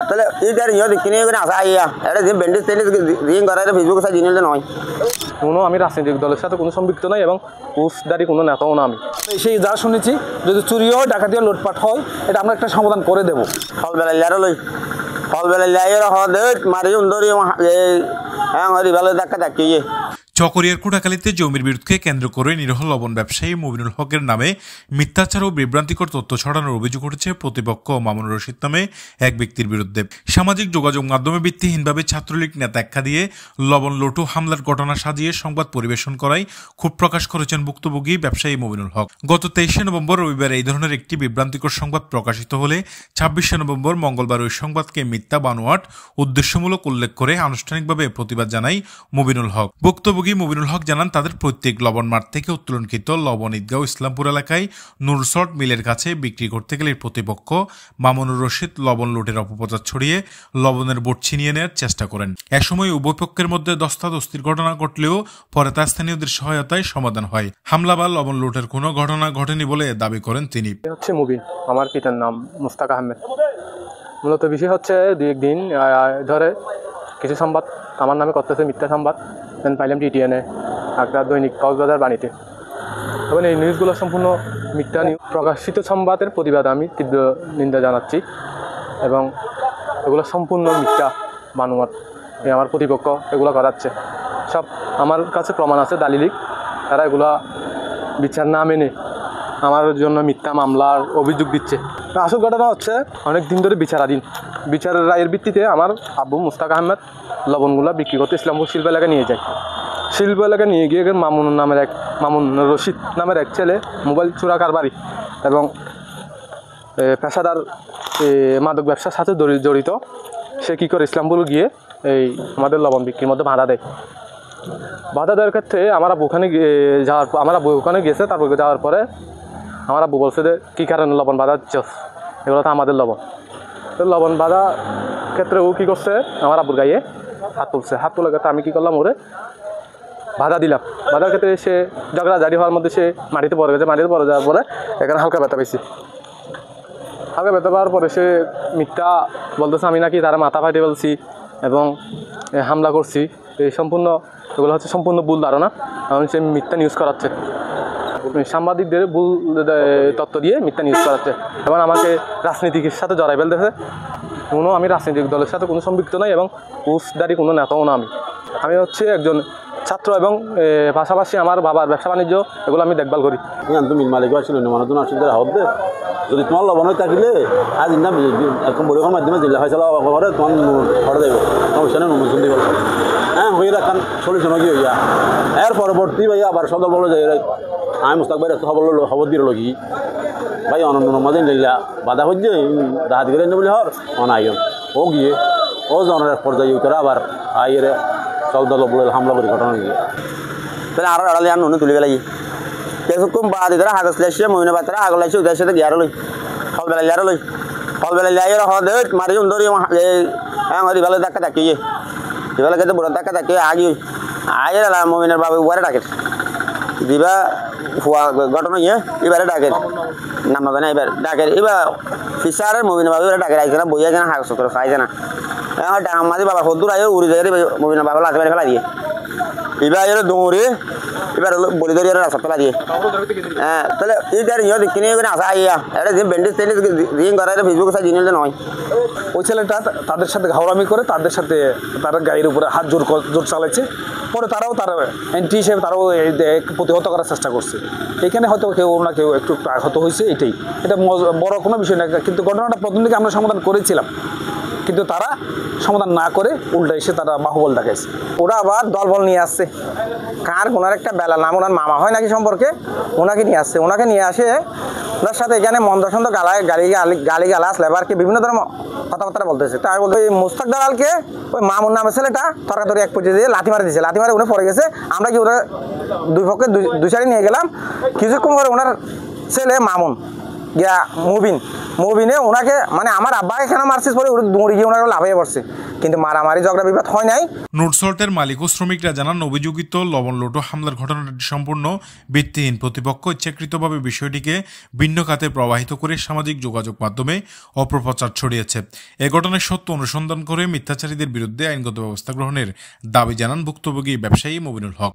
তাহলে এইটার ইয়ে কিনে করে আসা ইয়া এটা যে ব্যান্ডেজ টেন্ডেজ রিং করার ফেসবুকে সাজিয়ে নিলে নয়। কোনো আমি রাজনৈতিক দলের সাথে কোনো সম্পৃক্ত নাই এবং পোস্টদারি কোনো নেতাও না আমি। সেই যা শুনেছি যদি চুরি হয় ডাকাতি লুটপাট হয় এটা আমরা একটা সমাধান করে দেবো। ফলবেলা লিয়ারও লই ফলবেলা লিয়ার হদে মারি উন্দরি হ্যাঁ ভালো ধাক্কা ধাক্কিয়ে চকরিয়ার কোটাখালীতে জমির বিরোধকে কেন্দ্র করে নিরহ লবণ ব্যবসায়ী মুবিনুল হকের নামে মিথ্যাচার ও বিভ্রান্তিকর তথ্য ছড়ানোর অভিযোগ উঠেছে প্রতিপক্ষ মামুনুর রশিদ নামে এক ব্যক্তির বিরুদ্ধে। সামাজিক যোগাযোগ মাধ্যমে ভিত্তিহীনভাবে ছাত্রলীগ নেতা আখ্যা দিয়ে লবণ লুট ও হামলার ঘটনা সাজিয়ে সংবাদ পরিবেশন করায় ক্ষোভ প্রকাশ করেছেন ভুক্তভোগী ব্যবসায়ী মুবিনুল হক। গত 23শে নভেম্বর রবিবার এই ধরনের একটি বিভ্রান্তিকর সংবাদ প্রকাশিত হলে 26শে নভেম্বর মঙ্গলবার ওই সংবাদকে মিথ্যা বানোয়াট উদ্দেশ্যমূলক উল্লেখ করে আনুষ্ঠানিকভাবে প্রতিবাদ জানায় মুবিনুল হক। ভুক্তভোগী মুবিনুল হক জানান তাদের প্রত্যেক লবণ মাঠ থেকে উত্তোলনকৃত লবণ ঈদগাঁও ইসলামপুর এলাকায় নুরসট মিলের কাছে বিক্রি করতে গেলে প্রতিপক্ষ মামুনুর রশিদ লবণ লুটের অপপ্রচার ছড়িয়ে লবণের বোট ছিনিয়ে নেওয়ার চেষ্টা করেন। একসময় উভয় পক্ষের মধ্যে দস্তাদস্তির ঘটনা ঘটলেও পরে তা স্থানীয়দের সহায়তায় সমাধান হয়। হামলা বা লবণ লুটের কোনো ঘটনা ঘটেনি বলে দাবি করেন তিনি। হচ্ছে মুবিন, আমার পিতার নাম মুস্তাক আহমেদ। মূলত বিষয় হচ্ছে দুই একদিন ধরে কিছু সংবাদ আমার নামে করতেছে মিথ্যা সংবাদ। দেন পাইলাম টিটিএনে একটা দৈনিক কক্সবাজার বাণীতে, এবং এই নিউজগুলো সম্পূর্ণ মিথ্যা নিউজ। প্রকাশিত সংবাদের প্রতিবাদে আমি তীব্র নিন্দা জানাচ্ছি এবং এগুলো সম্পূর্ণ মিথ্যা বানোয়াট। আমার প্রতিপক্ষ এগুলো করাচ্ছে, সব আমার কাছে প্রমাণ আছে দালিলিক। তারা এগুলা বিচার না মেনে আমার জন্য মিথ্যা মামলার অভিযোগ দিচ্ছে। আসল ঘটনা হচ্ছে অনেক দিন ধরে বিচারাধীন। বিচারের রায়ের ভিত্তিতে আমার আব্বু মুস্তাক আহমেদ লবণগুলা বিক্রি করতে ইসলামপুর শিল্প এলাকায় নিয়ে যায়। শিল্প এলাকায় নিয়ে গিয়ে মামুন রশিদ নামের এক ছেলে মোবাইল চোরা কারবারি এবং পেশাদার মাদক ব্যবসার সাথে জড়িত। সে কী করে ইসলামপুর গিয়ে এই আমাদের লবণ বিক্রির মধ্যে বাধা দেওয়ার ক্ষেত্রে আমার আব্বু ওখানে ওখানে গেছে। তারপর যাওয়ার পরে আমার আব্বু বলছে যে কী কারণে লবণ বাধা দিচ্ছস, এগুলো তো আমাদের লবণ। তো লবণ বাধা ক্ষেত্রে ও কী করছে, আমার আব্বুর গায়ে হাত তুলছে। হাত তোলার ক্ষেত্রে আমি কী করলাম, ওরে বাধা দিলাম। বাধার ক্ষেত্রে সে ঝগড়াঝাড়ি হওয়ার মধ্যে সে মাটিতে পড়ে গেছে। মাটিতে পড়ে যাওয়ার পরে এখানে হালকা ব্যথা পেয়েছি। হালকা ব্যথা পাওয়ার পরে সে মিথ্যা বলতেছে আমি নাকি তারা মাথা ফাটিয়ে ফেলছি এবং হামলা করছি। এই এগুলো হচ্ছে সম্পূর্ণ ভুল ধারণা, কারণ সে মিথ্যা নিউজ করাচ্ছে। সাংবাদিকদের ভুল তথ্য দিয়ে মিথ্যা নিউজ করাচ্ছে এবং আমাকে রাজনীতির সাথে জড়াই ফেলতেছে। আমি রাজনৈতিক দলের সাথে কোনো সম্পৃক্ত নাই এবং পোস্টদারি কোনো নেতাও না আমি হচ্ছে একজন ছাত্র এবং পাশাপাশি আমার বাবার ব্যবসা বাণিজ্য এগুলো আমি দেখভাল করি। তুমি মালিক ছিল মানুষজন আসলে হতে যদি তোমার লবণ হয়ে থাকলে আজ না বড়ির মাধ্যমে দিলে হয়েছিল করে তোমার ঘরে দেবে ওইখানে নমুন দিব। হ্যাঁ হয়ে রাখান সলিউশন কি হইয়া এর পরবর্তী ভাই আবার সদর বলো যে আমি মুস্তাক ভাই খবর দিয়ে লগি ভাই অনন্য মজা নিলা বাধা হচ্ছে রাত গেলে বলে হর অনাইন ও গিয়ে ও জনের পর্যায়ে উত্তরে আবার আইয়ের চৌদল বলে হামলা করে ঘটনা গিয়ে তাহলে আরো আড়ালে আর নুনে তুলে গেলে কিছুক্ষণ বাদ দিতে হাগজ লাইছে মহিনা বাচ্চারা হাগজ লাইছে ওদের সাথে গিয়ারো লই ফলবেলা লিয়ার হদে মারি উন্দরি হ্যাঁ ভালো ধাক্কা ধাক্কিয়ে এবার কিন্তু বড় ধাক্কা ধাক্কিয়ে আগে মমিনের বাবু উপরে ডাকে দিবা ঘটনা গিয়ে এবারে ডাকে নাম না জানে এবার ডাকে এবার ফিসারের মমিনের বাবু এবারে ডাকে আইছে না বইয়া যেন হাগজ করে খাইছে না এখন আমাদের বাবা সদ্দুর আয় উড়ি যায় মমিনের বাবা লাঠি মারি ফেলা দিয়ে এবার এর দৌড়ে এবার বলি ধরে রাস্তা ফেলা দিয়ে। হ্যাঁ তাহলে এইটার ইয়ে কিনে করে আসা ইয়া এটা যে ব্যান্ডেজ টেন্ডেজ রিং করার ফেসবুকে সাজিয়ে নিলে নয়। ওই ছেলেটা তাদের সাথে ঘাওড়ামি করে তাদের সাথে তার গাড়ির উপরে হাত জোর চালাইছে। পরে তারাও তার এন্ট্রি হিসেবে তারাও প্রতিহত করার চেষ্টা করছে। এখানে হয়তো কেউ না কেউ একটু আহত হয়েছে, এটাই। এটা বড় কোনো বিষয় না, কিন্তু ঘটনাটা প্রথম দিকে আমরা সমাধান করেছিলাম, কিন্তু তারা সমাধান না করে উল্টা এসে তারা বাহুবল দেখাইছে। ওরা আবার দলবল নিয়ে আসছে, কার ওনার একটা বেলা নাম ওনার মামা হয় নাকি সম্পর্কে, ওনাকে নিয়ে আসছে। ওনাকে নিয়ে আসে ওনার সাথে এখানে মন্দসন্দ গালি গালাস লেবারকে বিভিন্ন ধরনের কথাবার্তা বলতেছে। তাই বলতে ওই মুস্তাক দালালকে ওই মামুন নামের ছেলেটা তরকাতরি এক পর্যায়ে দিয়ে লাথি মারি দিয়েছে। লাথি মারি উনি পড়ে গেছে। আমরা কি ওরা দুই পক্ষে দুই সারি নিয়ে গেলাম। কিছুক্ষণ পরে ওনার ছেলে মামুন গিয়া মুবিনে ওনাকে মানে আমার আব্বাকে কেন মারছিস পরে দৌড়ে গিয়ে ওনারা লাভ হয়ে পড়ছে, কিন্তু মারামারি ঝগড়া বিবাদ হয় নাই। নোটসল্টের মালিক ও শ্রমিকরা জানান, অভিযোগিত লবণ লুটো হামলার ঘটনাটি সম্পূর্ণ ভিত্তিহীন। প্রতিপক্ষ ইচ্ছাকৃতভাবে বিষয়টিকে ভিন্ন খাতে প্রবাহিত করে সামাজিক যোগাযোগ মাধ্যমে অপপ্রচার ছড়িয়েছে। এ ঘটনার সত্য অনুসন্ধান করে মিথ্যাচারীদের বিরুদ্ধে আইনগত ব্যবস্থা গ্রহণের দাবি জানান ভুক্তভোগী ব্যবসায়ী মুবিনুল হক।